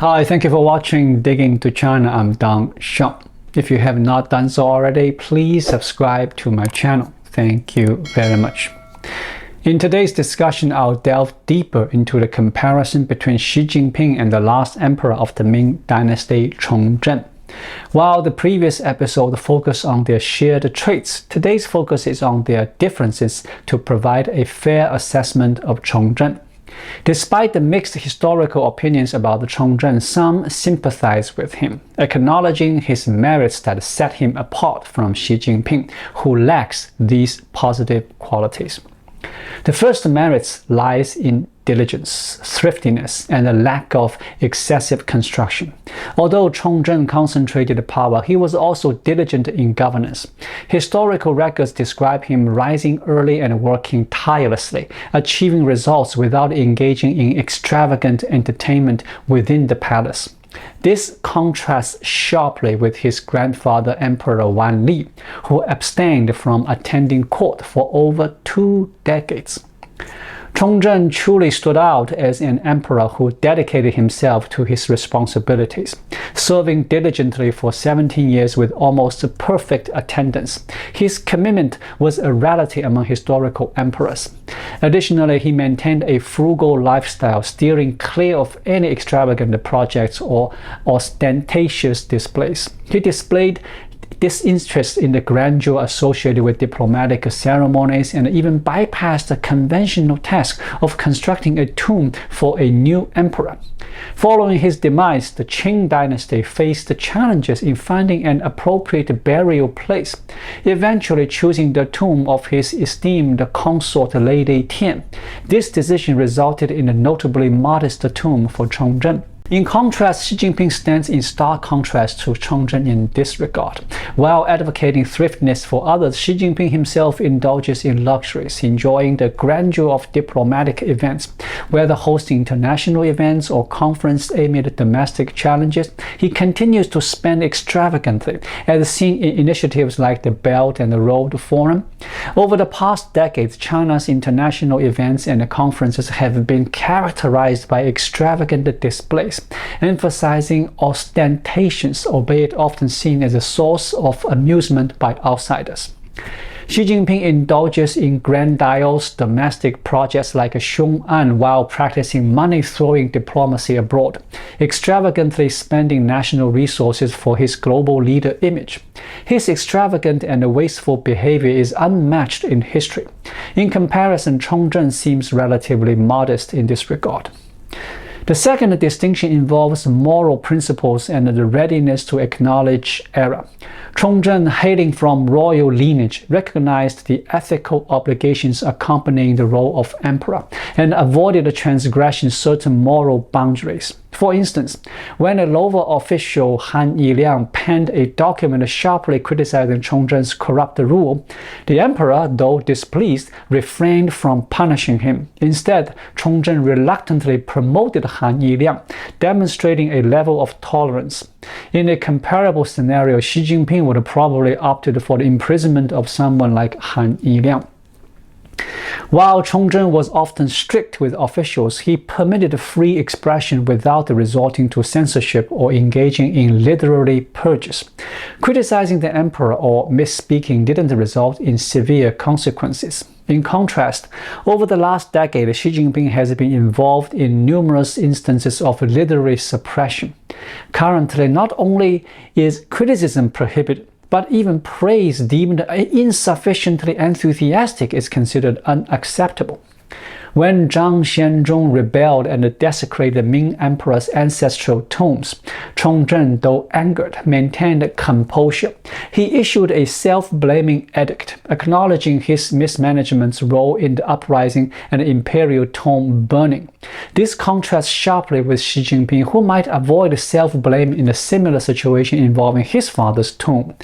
Hi, thank you for watching Digging to China. I'm Dong Xiong. If you have not done so already, please subscribe to my channel. Thank you very much. In today's discussion, I'll delve deeper into the comparison between Xi Jinping and the last emperor of the Ming Dynasty, Xiong'an. While the previous episode focused on their shared traits, today's focus is on their differences to provide a fair assessment of Xiong'an. Despite the mixed historical opinions about Xiong'an, some sympathize with him, acknowledging his merits that set him apart from Xi Jinping, who lacks these positive qualities. The first merit lies in diligence, thriftiness, and a lack of excessive construction. Although Xiong'an concentrated power, he was also diligent in governance. Historical records describe him rising early and working tirelessly, achieving results without engaging in extravagant entertainment within the palace. This contrasts sharply with his grandfather Emperor Wan Li, who abstained from attending court for over 2 decades. Xiong'an truly stood out as an emperor who dedicated himself to his responsibilities, serving diligently for 17 years with almost perfect attendance. His commitment was a rarity among historical emperors. Additionally, he maintained a frugal lifestyle, steering clear of any extravagant projects or ostentatious displays. He displayed disinterest in the grandeur associated with diplomatic ceremonies and even bypassed the conventional task of constructing a tomb for a new emperor. Following his demise, the Ming Dynasty faced challenges in finding an appropriate burial place, eventually choosing the tomb of his esteemed consort Lady Tian. This decision resulted in a notably modest tomb for Xiong'an. In contrast, Xi Jinping stands in stark contrast to Xiong'an in this regard. While advocating thriftiness for others, Xi Jinping himself indulges in luxuries, enjoying the grandeur of diplomatic events. Whether hosting international events or conferences amid domestic challenges, he continues to spend extravagantly, as seen in initiatives like the Belt and the Road Forum. Over the past decades, China's international events and conferences have been characterized by extravagant displays, emphasizing ostentations, albeit often seen as a source of amusement by outsiders. Xi Jinping indulges in grandiose domestic projects like Xiong'an while practicing money-throwing diplomacy abroad, extravagantly spending national resources for his global leader image. His extravagant and wasteful behavior is unmatched in history. In comparison, Xiong'an seems relatively modest in this regard. The second distinction involves moral principles and the readiness to acknowledge error. Xiong'an, hailing from royal lineage, recognized the ethical obligations accompanying the role of emperor and avoided transgressing certain moral boundaries. For instance, when a lower official Han Yiliang penned a document sharply criticizing Xiong'an's corrupt rule, the emperor, though displeased, refrained from punishing him. Instead, Xiong'an reluctantly promoted Han Yiliang, demonstrating a level of tolerance. In a comparable scenario, Xi Jinping would have probably opted for the imprisonment of someone like Han Yiliang. While Xiong'an was often strict with officials, he permitted free expression without resorting to censorship or engaging in literary purges. Criticizing the emperor or misspeaking didn't result in severe consequences. In contrast, over the last decade, Xi Jinping has been involved in numerous instances of literary suppression. Currently, not only is criticism prohibited, but even praise deemed insufficiently enthusiastic is considered unacceptable. When Zhang Xianzong rebelled and desecrated the Ming Emperor's ancestral tombs, Xiong'an, though angered, maintained composure. He issued a self-blaming edict, acknowledging his mismanagement's role in the uprising and imperial tomb burning. This contrasts sharply with Xi Jinping, who might avoid self-blame in a similar situation involving his father's tomb.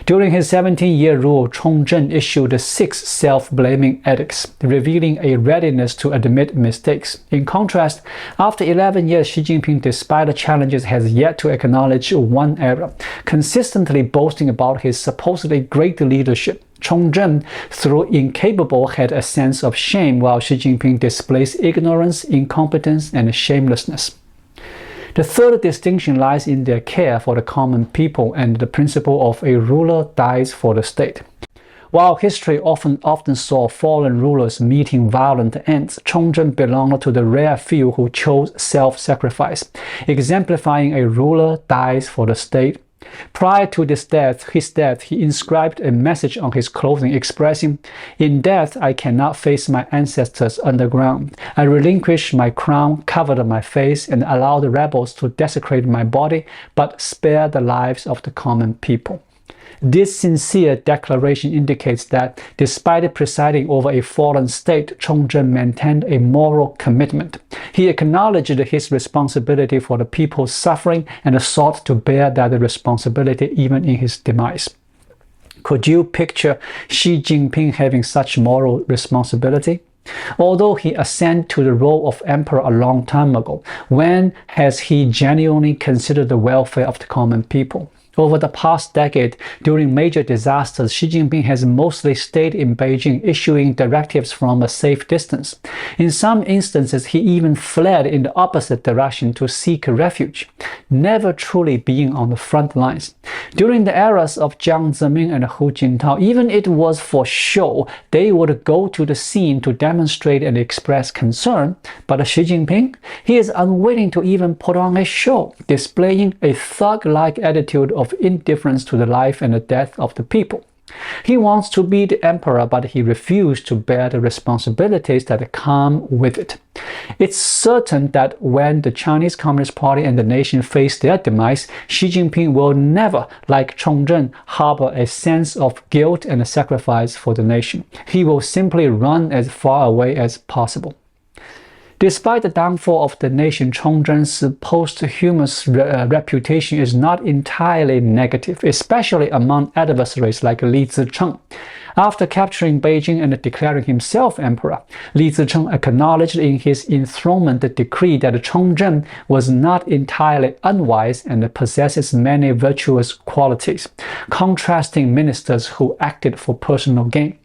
During his 17-year rule, Xiong'an issued 6 self-blaming edicts, revealing a readiness to admit mistakes. In contrast, after 11 years, Xi Jinping, despite the challenges, has yet to acknowledge one error, consistently boasting about his supposedly great leadership. Xiong'an, though incapable, had a sense of shame, while Xi Jinping displays ignorance, incompetence, and shamelessness. The third distinction lies in their care for the common people and the principle of a ruler dies for the state. While history often saw fallen rulers meeting violent ends, Xiong'an belonged to the rare few who chose self-sacrifice, exemplifying a ruler dies for the state. Prior to his death, he inscribed a message on his clothing expressing, "In death I cannot face my ancestors underground. I relinquished my crown, covered my face, and allowed the rebels to desecrate my body, but spare the lives of the common people." This sincere declaration indicates that, despite presiding over a fallen state, Xiong'an maintained a moral commitment. He acknowledged his responsibility for the people's suffering and sought to bear that responsibility even in his demise. Could you picture Xi Jinping having such moral responsibility? Although he ascended to the role of emperor a long time ago, when has he genuinely considered the welfare of the common people? Over the past decade, during major disasters, Xi Jinping has mostly stayed in Beijing, issuing directives from a safe distance. In some instances, he even fled in the opposite direction to seek refuge, never truly being on the front lines. During the eras of Jiang Zemin and Hu Jintao, even it was for show, they would go to the scene to demonstrate and express concern. But Xi Jinping, he is unwilling to even put on a show, displaying a thug-like attitude of indifference to the life and the death of the people. He wants to be the emperor, but he refused to bear the responsibilities that come with it. It's certain that when the Chinese Communist Party and the nation face their demise, Xi Jinping will never, like Xiong'an, harbor a sense of guilt and sacrifice for the nation. He will simply run as far away as possible. Despite the downfall of the nation, Xiong'an's posthumous reputation is not entirely negative, especially among adversaries like Li Zicheng. After capturing Beijing and declaring himself emperor, Li Zicheng acknowledged in his enthronement decree that Xiong'an was not entirely unwise and possesses many virtuous qualities, contrasting ministers who acted for personal gain.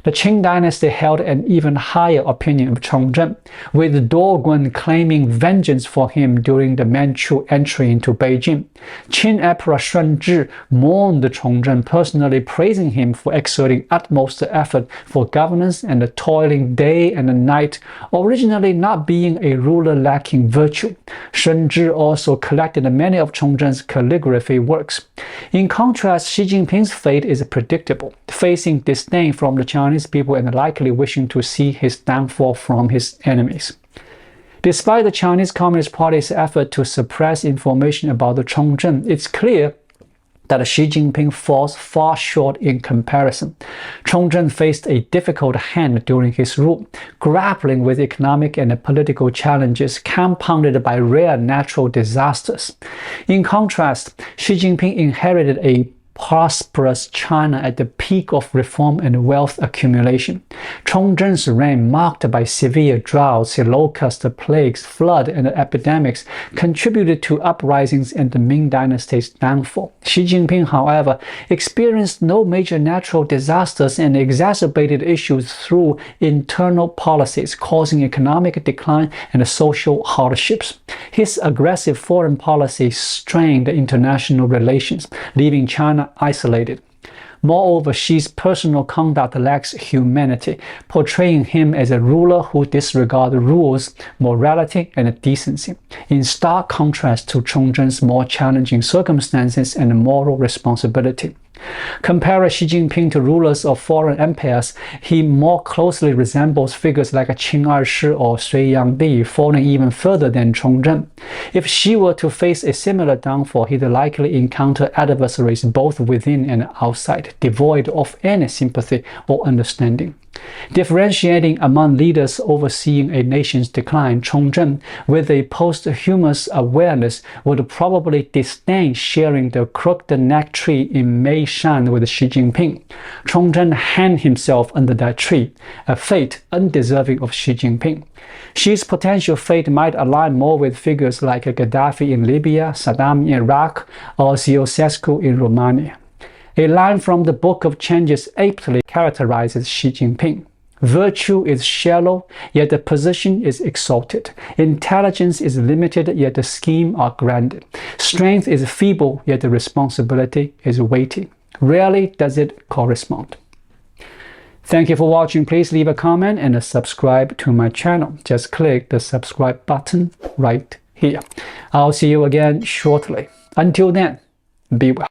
The Ming Dynasty held an even higher opinion of Xiong'an, with Doguan claiming vengeance for him during the Manchu entry into Beijing. Qin Emperor Shunzhi mourned Xiong'an, personally praising him for exerting utmost effort for governance and toiling day and night, originally not being a ruler lacking virtue. Shunzhi also collected many of Xiong'an's calligraphy works. In contrast, Xi Jinping's fate is predictable, facing disdain from the Chinese people and likely wishing to see his downfall from his enemies. Despite the Chinese Communist Party's effort to suppress information about the Xiong'an, it's clear that Xi Jinping falls far short in comparison. Xiong'an faced a difficult hand during his rule, grappling with economic and political challenges compounded by rare natural disasters. In contrast, Xi Jinping inherited a prosperous China at the peak of reform and wealth accumulation. Xiong'an's reign, marked by severe droughts, locust plagues, flood, and epidemics, contributed to uprisings and the Ming Dynasty's downfall. Xi Jinping, however, experienced no major natural disasters and exacerbated issues through internal policies, causing economic decline and social hardships. His aggressive foreign policy strained international relations, leaving China isolated. Moreover, Xi's personal conduct lacks humanity, portraying him as a ruler who disregards rules, morality, and decency, in stark contrast to Xiong'an's more challenging circumstances and moral responsibility. Compare Xi Jinping to rulers of foreign empires, he more closely resembles figures like Qin Ershi or Sui Yangdi, falling even further than Xiong'an. If Xi were to face a similar downfall, he'd likely encounter adversaries both within and outside, devoid of any sympathy or understanding. Differentiating among leaders overseeing a nation's decline, Xiong'an, with a posthumous awareness, would probably disdain sharing the crooked neck tree in Meishan with Xi Jinping. Xiong'an hanged himself under that tree, a fate undeserving of Xi Jinping. Xi's potential fate might align more with figures like Gaddafi in Libya, Saddam in Iraq, or Ceausescu in Romania. A line from the Book of Changes aptly characterizes Xi Jinping. Virtue is shallow, yet the position is exalted. Intelligence is limited, yet the scheme are grand. Strength is feeble, yet the responsibility is weighty. Rarely does it correspond. Thank you for watching. Please leave a comment and subscribe to my channel. Just click the subscribe button right here. I'll see you again shortly. Until then, be well.